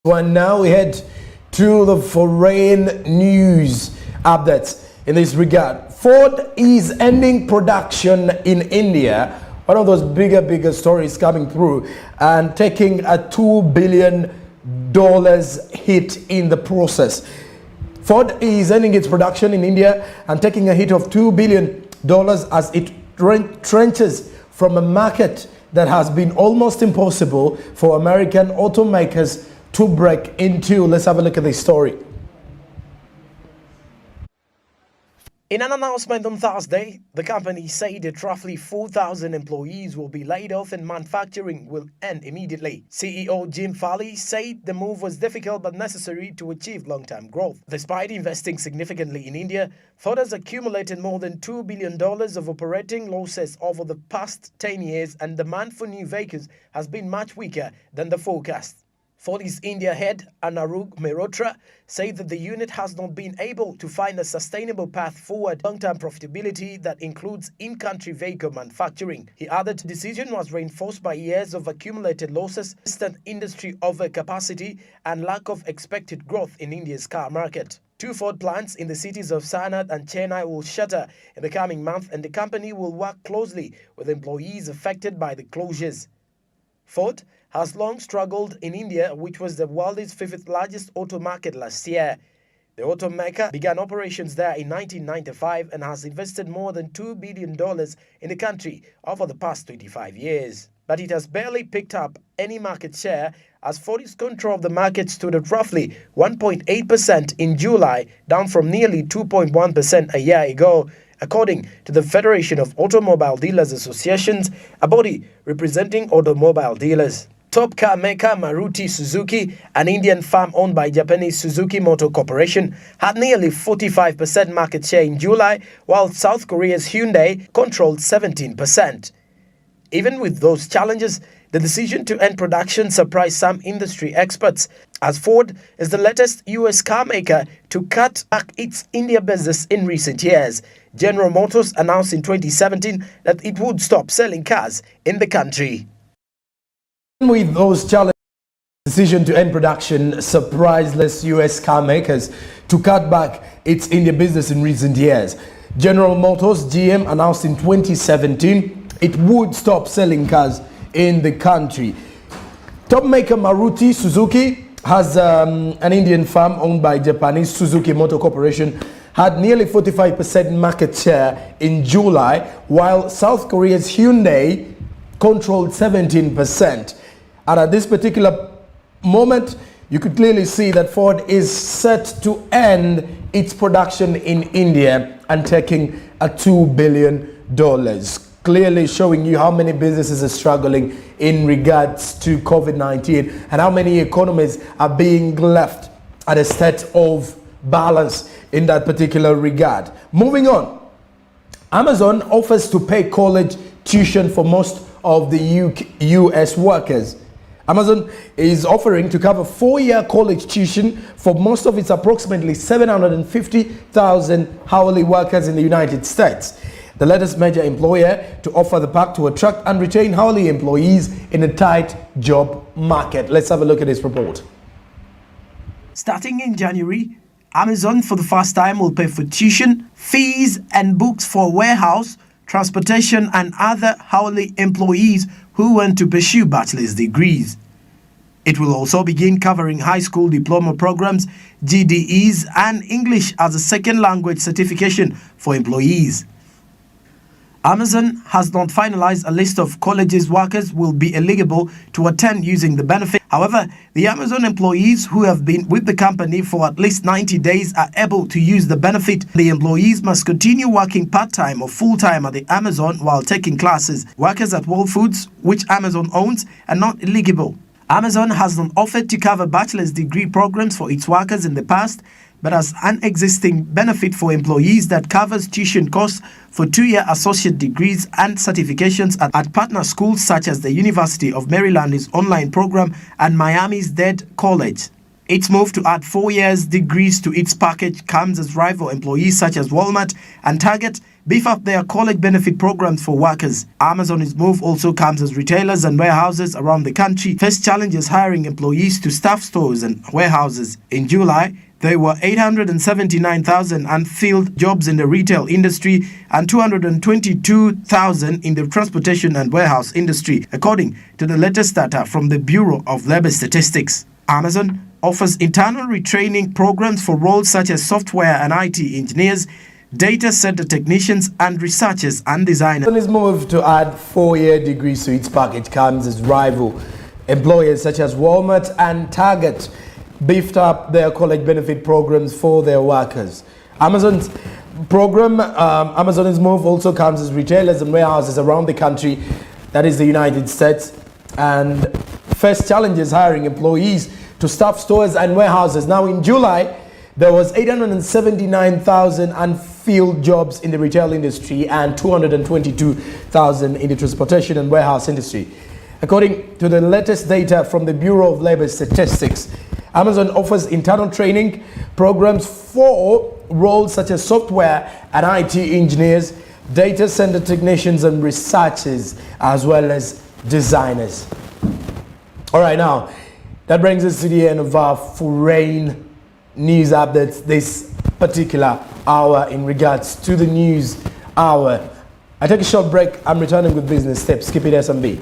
And now we head to the foreign news updates in this regard. Ford is ending production in India. One of those bigger stories coming through and taking a $2 billion hit in the process. Ford is ending its production in India and taking a hit of $2 billion as it trenches from a market that has been almost impossible for American automakers to break into. Let's have a look at this story. In an announcement on Thursday, the company said that roughly 4,000 employees will be laid off and manufacturing will end immediately. CEO Jim Farley said the move was difficult but necessary to achieve long-term growth. Despite investing significantly in India, Ford has accumulated more than $2 billion of operating losses over the past 10 years, and demand for new vehicles has been much weaker than the forecast. Ford's India head, Anurag Mehrotra, said that the unit has not been able to find a sustainable path forward long-term profitability that includes in-country vehicle manufacturing. He added the decision was reinforced by years of accumulated losses, constant industry overcapacity, and lack of expected growth in India's car market. Two Ford plants in the cities of Sanad and Chennai will shutter in the coming month, and the company will work closely with employees affected by the closures. Ford has long struggled in India, which was the world's fifth largest auto market last year. The automaker began operations there in 1995 and has invested more than $2 billion in the country over the past 25 years. But it has barely picked up any market share, as Ford's control of the market stood at roughly 1.8% in July, down from nearly 2.1% a year ago, according to the Federation of Automobile Dealers Associations, a body representing automobile dealers. Top car maker Maruti Suzuki, an Indian firm owned by Japanese Suzuki Motor Corporation, had nearly 45% market share in July, while South Korea's Hyundai controlled 17%. Even with those challenges, the decision to end production surprised some industry experts, as Ford is the latest US car maker to cut back its India business in recent years. General Motors announced in 2017 that it would stop selling cars in the country. With those challenges, the decision to end production surprised less US car makers to cut back its India business in recent years. General Motors, GM, announced in 2017 it would stop selling cars in the country. Top maker Maruti Suzuki has an Indian firm owned by Japanese Suzuki Motor Corporation, had nearly 45% market share in July, while South Korea's Hyundai controlled 17%. And at this particular moment, you could clearly see that Ford is set to end its production in India and taking a $2 billion. Clearly showing you how many businesses are struggling in regards to COVID-19 and how many economies are being left at a state of balance in that particular regard. Moving on, Amazon offers to pay college tuition for most of the US workers. Amazon is offering to cover 4-year college tuition for most of its approximately 750,000 hourly workers in the United States. The latest major employer to offer the pack to attract and retain hourly employees in a tight job market. Let's have a look at this report. Starting in January, Amazon for the first time will pay for tuition, fees, and books for warehouse, transportation, and other hourly employees who want to pursue bachelor's degrees. It will also begin covering high school diploma programs, GDEs, and English as a second language certification for employees. Amazon has not finalized a list of colleges workers will be eligible to attend using the benefit. However, the Amazon employees who have been with the company for at least 90 days are able to use the benefit. The employees must continue working part-time or full-time at the Amazon while taking classes. Workers at Whole Foods, which Amazon owns, are not eligible. Amazon has not offered to cover bachelor's degree programs for its workers in the past, but has an existing benefit for employees that covers tuition costs for 2-year associate degrees and certifications at partner schools such as the University of Maryland's online program and Miami's Dade College. Its move to add 4 years degrees to its package comes as rival employees such as Walmart and Target beef up their college benefit programs for workers. Amazon's move also comes as retailers and warehouses around the country face challenges hiring employees to staff stores and warehouses. In July, there were 879,000 unfilled jobs in the retail industry and 222,000 in the transportation and warehouse industry, according to the latest data from the Bureau of Labor Statistics. Amazon offers internal retraining programs for roles such as software and IT engineers, data center technicians, and researchers and designers. Amazon's move to add 4-year degrees to its package comes as rival employers such as Walmart and Target beefed up their college benefit programs for their workers. Amazon's move also comes as retailers and warehouses around the country, that is the United States, and face challenges hiring employees to staff stores and warehouses. Now in July, there was 879,000 unfilled jobs in the retail industry and 222,000 in the transportation and warehouse industry. According to the latest data from the Bureau of Labor Statistics, Amazon offers internal training programs for roles such as software and IT engineers, data center technicians and researchers, as well as designers. All right, now, that brings us to the end of our foreign news updates this particular hour in regards to the news hour. I take a short break. I'm returning with business tips. Keep it SMB.